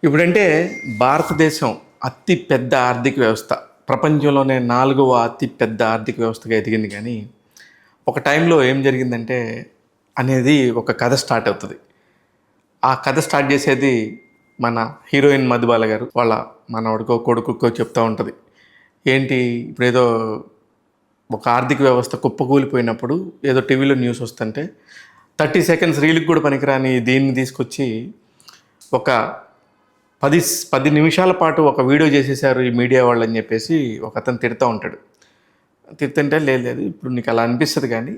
ఇప్పుడంటే భారతదేశం అతి పెద్ద ఆర్థిక వ్యవస్థ. ప్రపంచంలోనే 4వ అతి పెద్ద ఆర్థిక వ్యవస్థగా ఎదిగింది. కానీ ఒక టైంలో ఏం జరిగిందంటే అనేది ఒక కథ స్టార్ట్ అవుతుంది. ఆ కథ స్టార్ట్ చేసేది మన హీరోయిన్ మధుబాల గారు. వాళ్ళ మనవడికో కొడుకుకో చెప్తూ ఉంటుంది. ఏంటి ఇప్పుడేదో ఒక ఆర్థిక వ్యవస్థ కుప్పకూలిపోయినప్పుడు ఏదో టీవీలో న్యూస్ వస్తుంటే 30 సెకండ్స్ రీల్కి కూడా పనికిరాని దీన్ని తీసుకొచ్చి ఒక 10 నిమిషాల పాటు ఒక వీడియో చేసేసారు ఈ మీడియా వాళ్ళు అని చెప్పేసి ఒక అతను తిడుతూ ఉంటాడు. తిడుతుంటే లేదు ఇప్పుడు నీకు అలా అనిపిస్తుంది, కానీ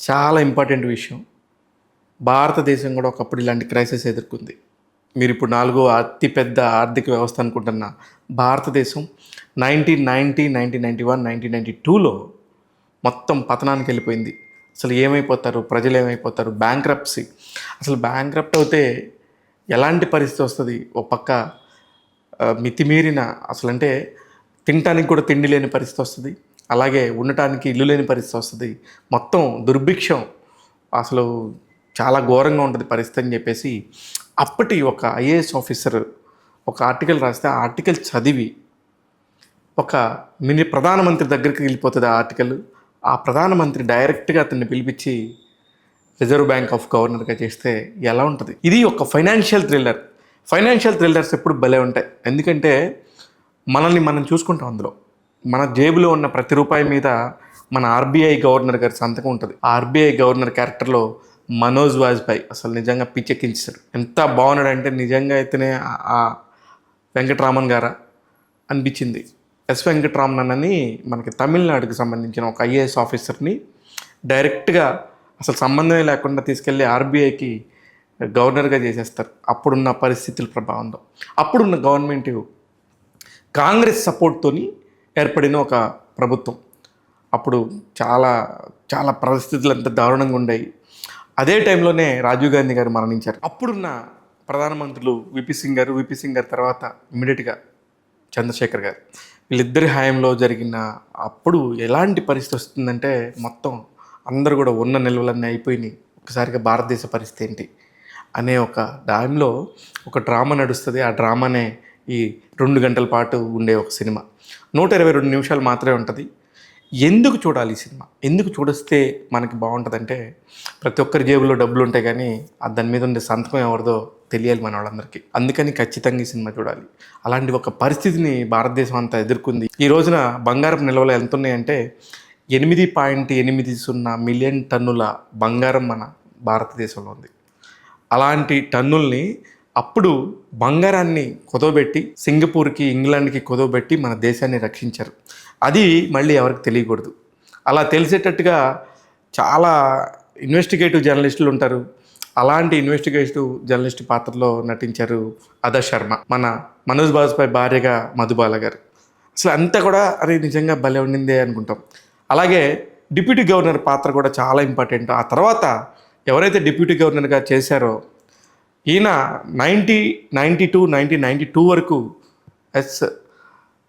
చాలా ఇంపార్టెంట్ విషయం. భారతదేశం కూడా ఒకప్పుడు ఇలాంటి క్రైసిస్ ఎదుర్కొంది. మీరు ఇప్పుడు 4వ అతిపెద్ద ఆర్థిక వ్యవస్థ అనుకుంటున్న భారతదేశం 1990, 1991, 1992లో మొత్తం పతనానికి వెళ్ళిపోయింది. అసలు ఏమైపోతారు, ప్రజలు ఏమైపోతారు, బ్యాంక్రప్సీ. అసలు బ్యాంక్రప్ట్ అవుతే ఎలాంటి పరిస్థితి వస్తుంది? ఒక పక్క మితిమీరిన అసలంటే తినటానికి కూడా తిండి లేని పరిస్థితి వస్తుంది, అలాగే ఉండటానికి ఇల్లు లేని పరిస్థితి వస్తుంది, మొత్తం దుర్భిక్షం, అసలు చాలా ఘోరంగా ఉంటుంది పరిస్థితి అని చెప్పేసి అప్పటి ఒక ఐఏఎస్ ఆఫీసర్ ఒక ఆర్టికల్ రాస్తే ఆ ఆర్టికల్ చదివి ఒక ప్రధానమంత్రి దగ్గరికి వెళ్ళిపోతుంది ఆ ఆర్టికల్. ఆ ప్రధానమంత్రి డైరెక్ట్గా అతన్ని పిలిపించి రిజర్వ్ బ్యాంక్ ఆఫ్ గవర్నర్గా చేస్తే ఎలా ఉంటుంది? ఇది ఒక ఫైనాన్షియల్ థ్రిల్లర్. ఫైనాన్షియల్ థ్రిల్లర్స్ ఎప్పుడు భలే ఉంటాయి, ఎందుకంటే మనల్ని మనం చూసుకుంటాం. అందులో మన జేబులో ఉన్న ప్రతి రూపాయి మీద మన ఆర్బీఐ గవర్నర్ గారి సంతకం ఉంటుంది. ఆ ఆర్బీఐ గవర్నర్ క్యారెక్టర్లో మనోజ్ వాజ్పేయి అసలు నిజంగా పిచ్చెక్కించారు. ఎంత బాగున్నాడంటే నిజంగా అయితేనే ఆ వెంకటరామన్ గారా అనిపించింది. ఎస్ వెంకటరామన్ అని మనకి తమిళనాడుకి సంబంధించిన ఒక ఐఏఎస్ ఆఫీసర్ని డైరెక్ట్గా అసలు సంబంధమే లేకుండా తీసుకెళ్ళి ఆర్బీఐకి గవర్నర్గా చేసేస్తారు. అప్పుడున్న పరిస్థితుల ప్రభావంతో అప్పుడున్న గవర్నమెంట్ కాంగ్రెస్ సపోర్ట్తోని ఏర్పడిన ఒక ప్రభుత్వం. అప్పుడు చాలా చాలా పరిస్థితులు అంత దారుణంగా ఉండేవి. అదే టైంలోనే రాజీవ్ గాంధీ గారు మరణించారు. అప్పుడున్న ప్రధానమంత్రులు విపి సింగ్ గారు తర్వాత ఇమ్మీడియట్గా చంద్రశేఖర్ గారు, వీళ్ళిద్దరి హయాంలో జరిగిన అప్పుడు ఎలాంటి పరిస్థితి వస్తుందంటే మొత్తం అందరూ కూడా ఉన్న నిల్వలన్నీ అయిపోయినాయి. ఒకసారిగా భారతదేశ పరిస్థితి ఏంటి అనే ఒక టైంలో ఒక డ్రామా నడుస్తుంది. ఆ డ్రామానే ఈ 2 గంటల పాటు ఉండే ఒక సినిమా. 122 నిమిషాలు మాత్రమే ఉంటుంది. ఎందుకు చూడాలి ఈ సినిమా? ఎందుకు చూడిస్తే మనకి బాగుంటుందంటే ప్రతి ఒక్కరి జేబులో డబ్బులు ఉంటాయి, కానీ దాని మీద ఉండే సంతకం ఎవరిదో తెలియాలి మన వాళ్ళందరికీ. అందుకని ఖచ్చితంగా ఈ సినిమా చూడాలి. అలాంటి ఒక పరిస్థితిని భారతదేశం అంతా ఎదుర్కొంది. ఈ రోజున బంగారం నిల్వలు ఎంత ఉన్నాయంటే 8.80 మిలియన్ టన్నుల బంగారం మన భారతదేశంలో ఉంది. అలాంటి టన్నుల్ని అప్పుడు బంగారాన్ని కుదవబెట్టి సింగపూర్కి, ఇంగ్లాండ్కి కుదవబెట్టి మన దేశాన్ని రక్షించారు. అది మళ్ళీ ఎవరికి తెలియకూడదు. అలా తెలిసేటట్టుగా చాలా ఇన్వెస్టిగేటివ్ జర్నలిస్టులు ఉంటారు. అలాంటి ఇన్వెస్టిగేటివ్ జర్నలిస్ట్ పాత్రలో నటించారు అదా శర్మ, మన మనోజ్ వాజ్పేయి భార్యగా మధుబాల గారు. అసలు అంతా కూడా అరే నిజంగా భలే ఉండిందే అనుకుంటాం. అలాగే డిప్యూటీ గవర్నర్ పాత్ర కూడా చాలా ఇంపార్టెంట్. ఆ తర్వాత ఎవరైతే డిప్యూటీ గవర్నర్గా చేశారో ఈయన 1992 వరకు ఎస్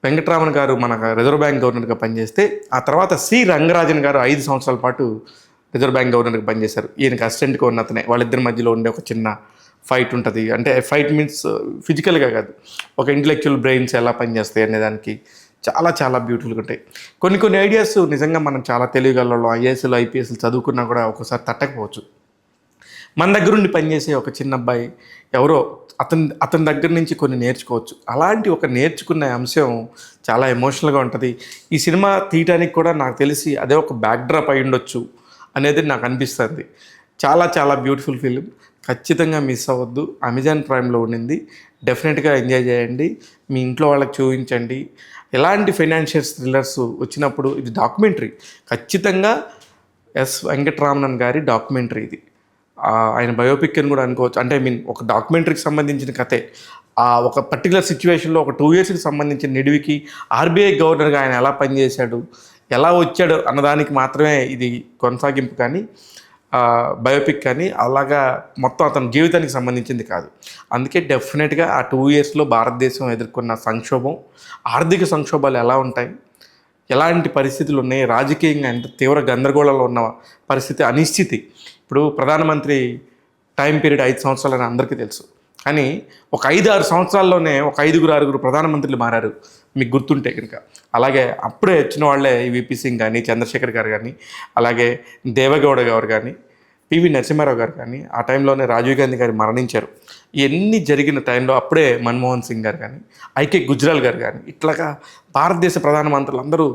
వెంకటరామన్ గారు మన రిజర్వ్ బ్యాంక్ గవర్నర్గా పనిచేస్తే, ఆ తర్వాత సి రంగరాజన్ గారు 5 సంవత్సరాల పాటు రిజర్వ్ బ్యాంక్ గవర్నర్గా పనిచేశారు. ఈయనకి అసిస్టెంట్గా ఉన్న అతనే. వాళ్ళిద్దరి మధ్యలో ఉండే ఒక చిన్న ఫైట్ ఉంటుంది. అంటే ఫైట్ మీన్స్ ఫిజికల్గా కాదు, ఒక ఇంటలెక్చువల్ బ్రెయిన్స్ ఎలా పనిచేస్తాయి అనే దానికి చాలా చాలా బ్యూటిఫుల్గా ఉంటాయి. కొన్ని ఐడియాస్ నిజంగా మనం చాలా తెలియగలలో ఐఏఎస్లు ఐపీఎస్లు చదువుకున్నా కూడా ఒకసారి తట్టకపోవచ్చు. మన దగ్గర నుండి పనిచేసే ఒక చిన్న అబ్బాయి ఎవరో అతని దగ్గర నుంచి కొన్ని నేర్చుకోవచ్చు. అలాంటి ఒక నేర్చుకున్న అంశం చాలా ఎమోషనల్గా ఉంటుంది. ఈ సినిమా తీయటానికి కూడా నాకు తెలిసి అదే ఒక బ్యాక్డ్రాప్ అయి ఉండొచ్చు అనేది నాకు అనిపిస్తుంది. చాలా చాలా బ్యూటిఫుల్ ఫిలిం. ఖచ్చితంగా మిస్ అవ్వద్దు. అమెజాన్ ప్రైమ్లో ఉండింది. డెఫినెట్గా ఎంజాయ్ చేయండి. మీ ఇంట్లో వాళ్ళకి చూపించండి. ఎలాంటి ఫైనాన్షియల్ థ్రిల్లర్స్ వచ్చినప్పుడు ఇది డాక్యుమెంటరీ. ఖచ్చితంగా ఎస్ వెంకటరామన్ గారి డాక్యుమెంటరీ ఇది. ఆయన బయోపిక్ అని కూడా అనుకోవచ్చు. అంటే ఒక డాక్యుమెంటరీకి సంబంధించిన కథే. ఒక పర్టికులర్ సిచ్యువేషన్లో ఒక 2 yearsకి సంబంధించిన నిడివికి ఆర్బీఐ గవర్నర్గా ఆయన ఎలా పనిచేశాడు, ఎలా వచ్చాడు అన్నదానికి మాత్రమే ఇది కొనసాగింపు, కానీ బయోపిక్ కానీ అలాగా మొత్తం అతని జీవితానికి సంబంధించింది కాదు. అందుకే డెఫినెట్గా ఆ 2 yearsలో భారతదేశం ఎదుర్కొన్న సంక్షోభం, ఆర్థిక సంక్షోభాలు ఎలా ఉంటాయి, ఎలాంటి పరిస్థితులు ఉన్నాయి, రాజకీయంగా ఎంత తీవ్ర గందరగోళంలో ఉన్న పరిస్థితి, అనిశ్చితి. ఇప్పుడు ప్రధానమంత్రి టైం పీరియడ్ 5 సంవత్సరాలని అందరికీ తెలుసు. కానీ ఒక 5-6 సంవత్సరాల్లోనే ఒక 5-6 ప్రధానమంత్రులు మారారు మీకు గుర్తుంటే కనుక. అలాగే అప్పుడే వచ్చిన వాళ్ళే ఈ విపి సింగ్ కానీ, చంద్రశేఖర్ గారు కానీ, అలాగే దేవగౌడ గారు కానీ, పివి నరసింహారావు గారు కానీ, ఆ టైంలోనే రాజీవ్ గాంధీ గారు మరణించారు. ఇవన్నీ జరిగిన టైంలో అప్పుడే మన్మోహన్ సింగ్ గారు కానీ, ఐకే గుజ్రాల్ గారు కానీ, ఇట్లాగా భారతదేశ ప్రధానమంత్రులు అందరూ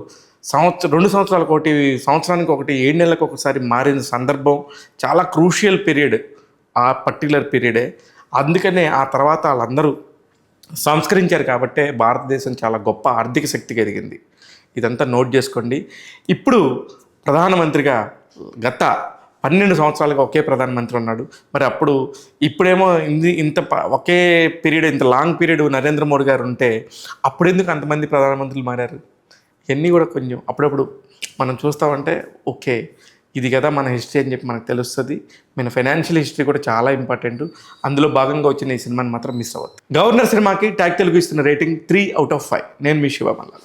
2 సంవత్సరాలకు ఒకటి, సంవత్సరానికి ఒకటి, 7 నెలలకు ఒకసారి మారిన సందర్భం చాలా క్రూషియల్ పీరియడ్ ఆ పర్టికులర్ పీరియడే. అందుకనే ఆ తర్వాత వాళ్ళందరూ సంస్కరించారు కాబట్టే భారతదేశం చాలా గొప్ప ఆర్థిక శక్తికి ఎదిగింది. ఇదంతా నోట్ చేసుకోండి. ఇప్పుడు ప్రధానమంత్రిగా గత 12 సంవత్సరాలుగా ఒకే ప్రధానమంత్రి ఉన్నాడు. మరి అప్పుడు ఇప్పుడేమో ఒకే పీరియడ్, ఇంత లాంగ్ పీరియడ్ నరేంద్ర మోడీ గారు ఉంటే అప్పుడెందుకు అంతమంది ప్రధానమంత్రులు మారారు? ఇవన్నీ కూడా కొంచెం అప్పుడప్పుడు మనం చూస్తామంటే ఓకే, ఇది కదా మన హిస్టరీ అని చెప్పి మనకు తెలుస్తుంది. మన ఫైనాన్షియల్ హిస్టరీ కూడా చాలా ఇంపార్టెంట్. అందులో భాగంగా వచ్చిన ఈ సినిమాని మాత్రం మిస్ అవ్వద్దు. గవర్నర్ సినిమాకి ట్యాగ్ తెలుగు ఇస్తున్న రేటింగ్ 3/5. నేను మీ శివ మల్లాల.